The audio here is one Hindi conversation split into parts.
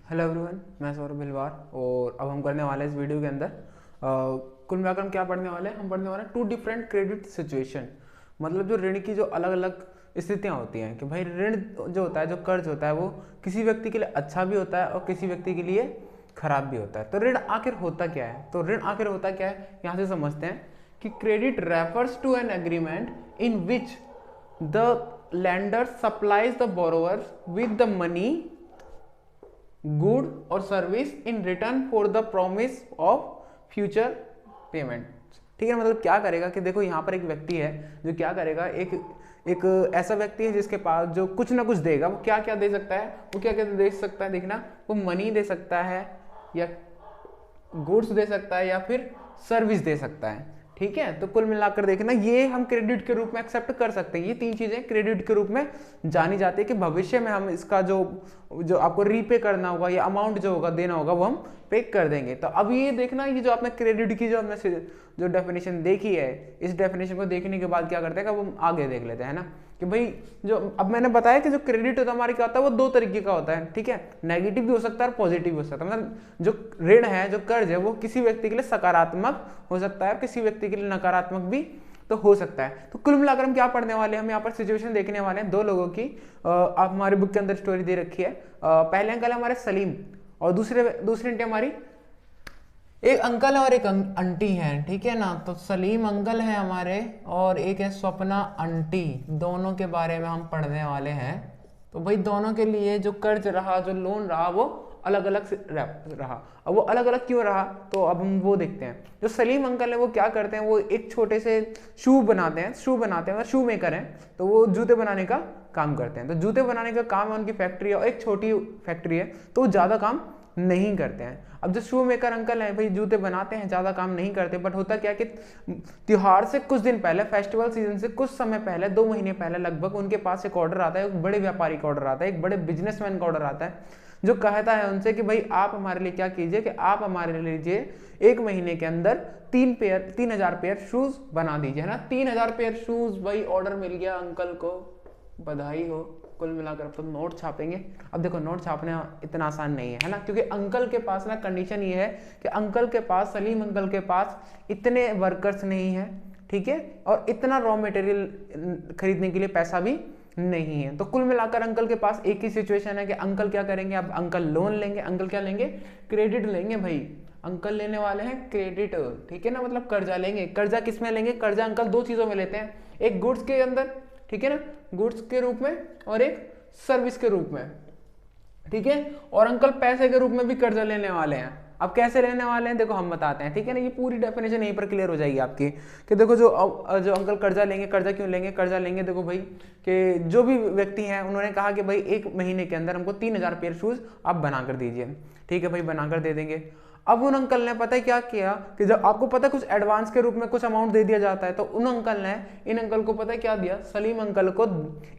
हेलो एवरीवन, मैं सौरभ भिलवार और अब हम करने वाले हैं इस वीडियो के अंदर कुल मिलाकर हम क्या पढ़ने वाले हैं। हम पढ़ने वाले हैं टू डिफरेंट क्रेडिट सिचुएशन। मतलब जो ऋण की जो अलग अलग स्थितियां होती हैं कि भाई ऋण जो होता है, जो कर्ज होता है, वो किसी व्यक्ति के लिए अच्छा भी होता है और किसी व्यक्ति के लिए खराब भी होता है। तो ऋण आखिर होता क्या है? तो ऋण आखिर होता क्या है, यहाँ से समझते हैं कि credit refers to an agreement in which the lender supplies the borrowers with the money, good or service in return for the promise of future payment। ठीक है, मतलब क्या करेगा कि देखो यहाँ पर एक व्यक्ति है जो क्या करेगा, एक ऐसा व्यक्ति है जिसके पास जो कुछ ना कुछ देगा। वो क्या क्या दे सकता है, वो क्या क्या दे सकता है, देखना, वो मनी दे सकता है या गुड्स दे सकता है या फिर सर्विस दे सकता है। ठीक है, तो कुल मिलाकर देखना ये हम क्रेडिट के रूप में एक्सेप्ट कर सकते हैं। ये तीन चीजें क्रेडिट के रूप में जानी जाती है कि भविष्य में हम इसका जो आपको रीपे करना होगा या अमाउंट जो होगा देना होगा वो हम पे कर देंगे। तो अब ये देखना, ये जो आपने क्रेडिट की जो हमने जो डेफिनेशन देखी है, इस डेफिनेशन को देखने के बाद क्या करते हैं कि हम आगे देख लेते हैं ना कि भाई जो अब मैंने बताया कि जो क्रेडिट होता है हमारे क्या होता है, वो दो तरीके का होता है। ठीक है, नेगेटिव भी हो सकता है और पॉजिटिव भी हो सकता है। मतलब जो ऋण है, जो कर्ज है, वो किसी व्यक्ति के लिए सकारात्मक हो सकता है और किसी व्यक्ति के लिए नकारात्मक भी तो हो सकता है। तो कुल मिलाकर हम क्या पढ़ने वाले हैं, हम यहाँ पर सिचुएशन देखने वाले हैं दो लोगों की। आप हमारे बुक के अंदर स्टोरी दे रखी है। पहले अंकल है हमारे सलीम और दूसरी आंटी हमारी एक अंकल है और एक आंटी है। ठीक है ना, तो सलीम अंकल है हमारे और एक है स्वप्ना आंटी। दोनों के बारे में हम पढ़ने वाले हैं। तो भाई दोनों के लिए जो कर्ज रहा, जो लोन रहा, वो अलग अलग रहा। अब वो अलग अलग क्यों रहा, तो अब हम वो देखते हैं। जो सलीम अंकल है वो क्या करते हैं, वो एक छोटे से शू बनाते हैं, शू मेकर हैं। तो वो जूते बनाने का काम करते हैं। तो जूते बनाने का काम है, उनकी फैक्ट्री है और एक छोटी फैक्ट्री है, तो वो ज़्यादा काम नहीं करते हैं। अब जो शू मेकर अंकल हैं भाई, जूते बनाते हैं, ज़्यादा काम नहीं करते। बट होता क्या कि त्योहार से कुछ दिन पहले, फेस्टिवल सीजन से कुछ समय पहले, 2 महीने पहले लगभग, उनके पास एक ऑर्डर आता है, एक बड़े व्यापारी का ऑर्डर आता है, एक बड़े बिजनेसमैन का ऑर्डर आता है, जो कहता है उनसे कि भाई आप हमारे लिए क्या कीजिए कि आप हमारे लिए लीजिए 1 महीने के अंदर 3000 पेयर शूज बना दीजिए, है ना। 3000 पेयर शूज, भाई ऑर्डर मिल गया अंकल को, बधाई हो। कुल मिलाकर अब तो नोट छापेंगे। अब देखो नोट छापना इतना आसान नहीं है ना, क्योंकि अंकल के पास ना कंडीशन ये है कि अंकल के पास, सलीम अंकल के पास इतने वर्कर्स नहीं है। ठीक है, और इतना रॉ मटेरियल खरीदने के लिए पैसा भी नहीं है। तो कुल मिलाकर अंकल के पास एक ही सिचुएशन है कि अंकल क्या करेंगे, अब अंकल लोन लेंगे। अंकल क्या लेंगे, क्रेडिट लेंगे। भाई अंकल लेने वाले हैं क्रेडिट। ठीक है ना, मतलब कर्जा लेंगे। कर्जा किस में लेंगे, कर्जा अंकल 2 चीजों में लेते हैं, एक गुड्स के अंदर, ठीक है ना, गुड्स के रूप में, और एक सर्विस के रूप में। ठीक है, और अंकल पैसे के रूप में भी कर्जा लेने वाले हैं। अब कैसे लेने वाले हैं देखो हम बताते हैं। ठीक है ना, ये पूरी डेफिनेशन यहीं पर क्लियर हो जाएगी आपकी कि देखो जो अंकल कर्जा लेंगे, कर्जा क्यों लेंगे, कर्जा लेंगे देखो भाई कि जो भी व्यक्ति हैं उन्होंने कहा कि भाई 1 महीने के अंदर हमको 3000 पेयर शूज आप बनाकर दीजिए। ठीक है भाई, बनाकर दे देंगे। अब उन अंकल ने पता है क्या किया कि जब आपको पता है कुछ एडवांस के रूप में कुछ अमाउंट दे दिया जाता है, तो उन अंकल ने इन अंकल को पता है क्या दिया, सलीम अंकल को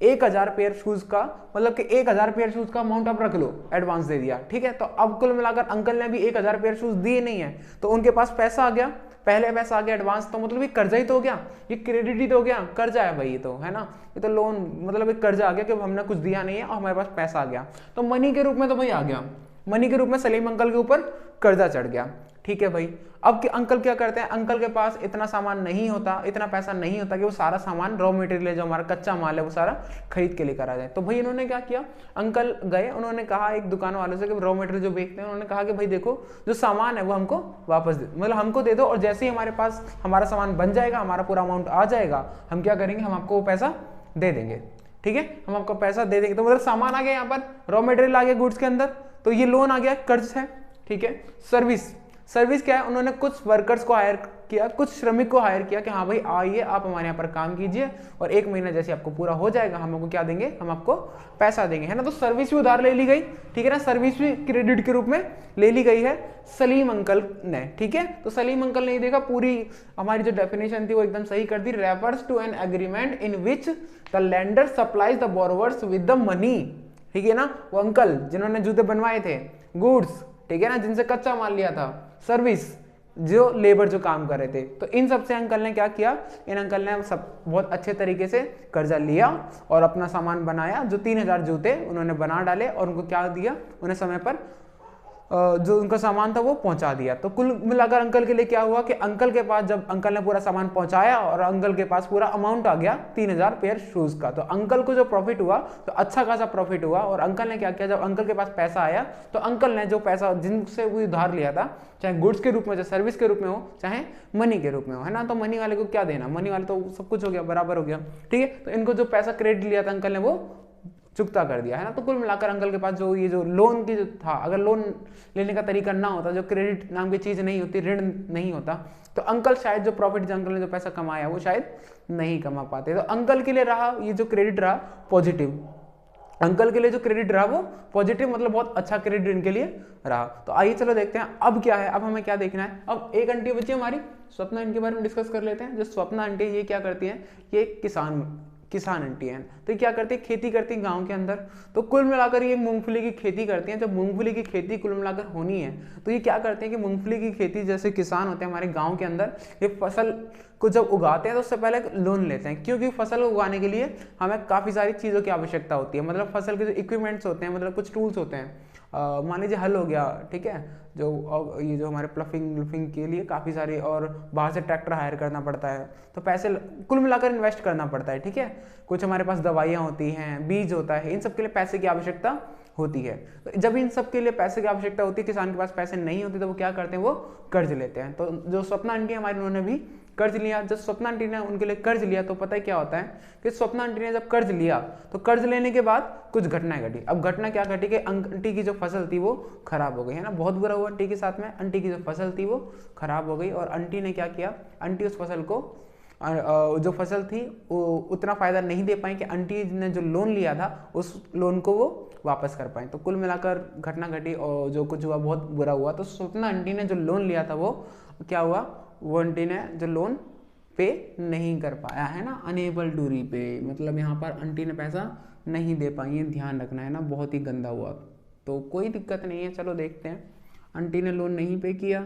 1000 पेयर शूज का, मतलब कि 1000 पेयर शूज का अमाउंट आप रख लो, एडवांस दे दिया। ठीक है, तो अब कुल मिलाकर अंकल ने भी 1000 पेयर शूज दिए नहीं है, तो उनके पास पैसा आ गया, पहले पैसा आ गया एडवांस। तो मतलब ये कर्जा ही तो हो गया, ये क्रेडिट ही तो हो गया, कर्जा है भाई ये तो, है ना। ये तो लोन, मतलब एक कर्जा आ गया कि हमने कुछ दिया नहीं है और हमारे पास पैसा आ गया। तो मनी के रूप में तो भाई आ गया, मनी के रूप में सलीम अंकल के ऊपर कर्जा चढ़ गया। ठीक है भाई, अब अंकल क्या करते हैं, अंकल के पास इतना सामान नहीं होता, इतना पैसा नहीं होता कि वो सारा सामान, रॉ मटेरियल जो हमारा कच्चा माल है, वो सारा खरीद के लेकर आ जाए। तो भाई इन्होंने क्या किया, अंकल गए, उन्होंने कहा एक दुकान वालों से कि रॉ मटेरियल जो बेचते हैं, उन्होंने कहा कि भाई देखो जो सामान है वो हमको वापस दे, मतलब हमको दे दो, और जैसे ही हमारे पास हमारा सामान बन जाएगा, हमारा पूरा अमाउंट आ जाएगा, हम क्या करेंगे, हम आपको वो पैसा दे देंगे। ठीक है, हम आपको पैसा दे देंगे। तो मतलब सामान आ गया, यहाँ पर रॉ मटेरियल आ गया गुड्स के अंदर, तो ये लोन आ गया, कर्ज है। ठीक है, सर्विस क्या है, उन्होंने कुछ वर्कर्स को हायर किया, कुछ श्रमिक को हायर किया कि हाँ भाई आइए आप हमारे यहाँ पर काम कीजिए, और 1 महीना जैसे आपको पूरा हो जाएगा हम आपको क्या देंगे, हम आपको पैसा देंगे, है ना। तो सर्विस भी उधार ले ली गई। ठीक है ना, सर्विस भी क्रेडिट के रूप में ले ली गई है सलीम अंकल ने। ठीक है, तो सलीम अंकल ने देखा पूरी हमारी जो डेफिनेशन थी वो एकदम सही कर दी। Refers to an agreement in which the lender supplies the borrowers with the money. ठीक है ना, वो अंकल जिन्होंने जूते बनवाए थे, गुड्स, ठीक है ना, जिनसे कच्चा माल लिया था, सर्विस, जो लेबर जो काम कर रहे थे, तो इन सबसे अंकल ने क्या किया, इन अंकल ने सब बहुत अच्छे तरीके से कर्जा लिया और अपना सामान बनाया। जो 3000 जूते उन्होंने बना डाले और उनको क्या दिया, उन्हें समय पर जो उनका सामान था वो पहुंचा दिया। तो कुल मिलाकर अंकल के लिए क्या हुआ कि अंकल के पास जब अंकल ने पूरा सामान पहुंचाया और अंकल के पास पूरा अमाउंट आ गया 3000 पेयर शूज का, तो अंकल को जो प्रॉफिट हुआ तो अच्छा खासा प्रॉफिट हुआ। और अंकल ने क्या किया, जब अंकल के पास पैसा आया तो अंकल ने जो पैसा जिनसे वो उधार लिया था, चाहे गुड्स के रूप में, चाहे सर्विस के रूप में हो, चाहे मनी के रूप में हो, है ना, तो मनी वाले को क्या देना, मनी वाले तो सब कुछ हो गया, बराबर हो गया, ठीक है। तो इनको जो पैसा क्रेडिट लिया था अंकल ने वो चुकता कर दिया, है ना। तो कुल मिलाकर अंकल के पास जो ये जो लोन की जो था, अगर लोन लेने का तरीका ना होता, जो क्रेडिट नाम की चीज नहीं होती, ऋण नहीं होता, तो अंकल शायद जो प्रॉफिट जो अंकल ने जो पैसा कमाया वो शायद नहीं कमा पाते। तो अंकल के लिए रहा ये जो क्रेडिट रहा पॉजिटिव, अंकल के लिए जो क्रेडिट रहा वो पॉजिटिव, मतलब बहुत अच्छा क्रेडिट इनके लिए रहा। तो आइए चलो देखते हैं अब क्या है, अब हमें क्या देखना है। अब एक आंटी बची हमारी स्वप्ना, इनके बारे में डिस्कस कर लेते हैं। जो स्वप्ना आंटी ये क्या करती हैं, ये किसान आंटी हैं। तो क्या करती है, खेती करती है गांव के अंदर। तो कुल मिलाकर ये मूंगफली की खेती करती हैं। जब मूंगफली की खेती कुल मिलाकर होनी है तो ये क्या करते हैं कि मूंगफली की खेती, जैसे किसान होते हैं हमारे गांव के अंदर, ये फसल को जब उगाते हैं तो उससे पहले लोन लेते हैं, क्योंकि फसल उगाने के लिए हमें काफ़ी सारी चीज़ों की आवश्यकता होती है। मतलब फसल के जो इक्विपमेंट्स होते हैं, मतलब कुछ टूल्स होते हैं, मान लीजिए हल हो गया, ठीक है, जो ये जो हमारे प्लफिंग के लिए काफ़ी सारे, और बाहर से ट्रैक्टर हायर करना पड़ता है, तो पैसे कुल मिलाकर इन्वेस्ट करना पड़ता है, ठीक है। कुछ हमारे पास दवाइयाँ होती हैं, बीज होता है, इन सब के लिए पैसे की आवश्यकता होती है। तो जब इन सब के लिए पैसे की आवश्यकता होती है, किसान के पास पैसे नहीं होते, तो वो क्या करते हैं, वो कर्ज लेते हैं। तो जो स्वप्ना आंटी हमारी, उन्होंने भी कर्ज लिया। जब स्वप्ना आंटी ने उनके लिए कर्ज लिया तो पता है क्या होता है कि स्वप्ना आंटी ने जब कर्ज लिया तो कर्ज लेने के बाद कुछ घटनाएं घटी। अब घटना क्या घटी कि आंटी की जो फसल थी वो खराब हो गई, है ना। बहुत बुरा हुआ आंटी के साथ में, आंटी की जो फसल थी वो खराब हो गई। और आंटी ने क्या किया, आंटी उस फसल को, जो फसल थी वो उतना फायदा नहीं दे पाई कि आंटी ने जो लोन लिया था उस लोन को वो वापस कर पाए। तो कुल मिलाकर घटना घटी और जो कुछ हुआ बहुत बुरा हुआ। तो स्वप्ना आंटी ने जो लोन लिया था वो क्या हुआ, वो आंटी ने जो लोन पे नहीं कर पाया, है ना, अनेबल टू रीपे, मतलब यहाँ पर आंटी ने पैसा नहीं दे पाई है, ध्यान रखना है ना, बहुत ही गंदा हुआ। तो कोई दिक्कत नहीं है, चलो देखते हैं। आंटी ने लोन नहीं पे किया।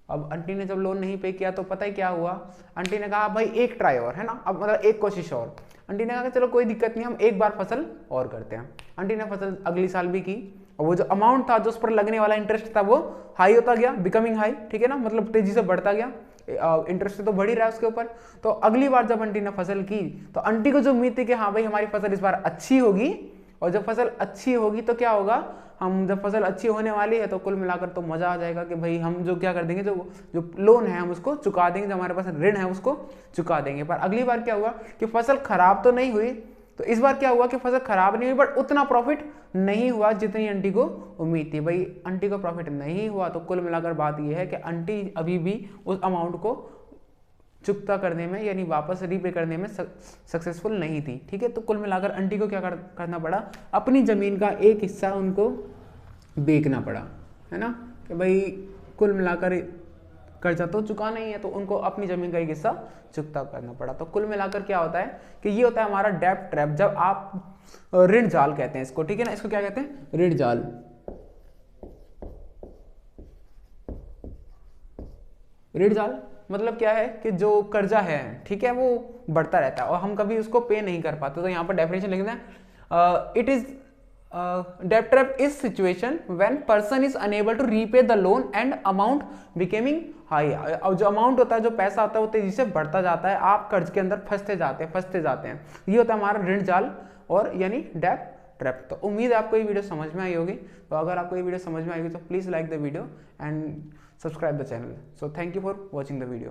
अब आंटी ने जब लोन नहीं पे किया तो पता है क्या हुआ, आंटी ने कहा भाई एक ट्राई और, है ना, अब मतलब एक कोशिश और। आंटी ने कहा कि चलो कोई दिक्कत नहीं, हम एक बार फसल और करते हैं। आंटी ने फसल अगली साल भी की, और वो जो अमाउंट था, जो उस पर लगने वाला इंटरेस्ट था, वो हाई होता गया, बिकमिंग हाई, ठीक है ना, मतलब तेजी से बढ़ता गया, इंटरेस्ट तो बढ़ ही रहा है उसके ऊपर। तो अगली बार जब आंटी ने फसल की तो आंटी को जो उम्मीद थी कि हाँ भाई हमारी फसल इस बार अच्छी होगी, और जब फसल अच्छी होगी तो क्या होगा, हम जब फसल अच्छी होने वाली है तो कुल मिलाकर तो मजा आ जाएगा कि भाई हम जो क्या कर देंगे, जो लोन है हम उसको चुका देंगे, जो हमारे पास ऋण है उसको चुका देंगे। पर अगली बार क्या हुआ कि फसल खराब तो नहीं हुई, तो इस बार क्या हुआ कि फसल खराब नहीं हुई, बट उतना प्रॉफिट नहीं हुआ जितनी आंटी को उम्मीद थी। भाई आंटी को प्रॉफिट नहीं हुआ, तो कुल मिलाकर बात यह है कि आंटी अभी भी उस अमाउंट को चुकता करने में, यानी वापस रीपे करने में सक्सेसफुल नहीं थी, ठीक है। तो कुल मिलाकर आंटी को क्या करना पड़ा, अपनी ज़मीन का एक हिस्सा उनको बेचना पड़ा, है ना, कि भाई कुल मिलाकर कर्जा तो चुका नहीं है, तो उनको अपनी ज़मीन का एक हिस्सा चुकता करना पड़ा। तो कुल मिलाकर क्या होता है कि ये होता है हमारा डेब्ट ट्रैप, जब आप ऋण जाल कहते हैं इसको, ठीक है ना, इसको क्या कहते हैं, ऋण जाल। ऋण जाल मतलब क्या है कि जो कर्जा है, ठीक है, वो बढ़ता रहता है और हम कभी उसको पे नहीं कर पाते। तो यहाँ पर डेफिनेशन लिखना है, इट इज डेब्ट trap is situation when person is unable to repay the loan and amount becoming high. और जो अमाउंट होता है, जो पैसा होता है, वो तेजी से बढ़ता जाता है, आप कर्ज के अंदर फंसते जाते हैं। ये होता है हमारा ऋण जाल, और यानी डेब्ट ट्रैप। तो उम्मीद है आपको ये वीडियो समझ में आई होगी। तो अगर आपको ये वीडियो समझ में आई होगी तो please like the video and subscribe the channel. So thank you for watching the video.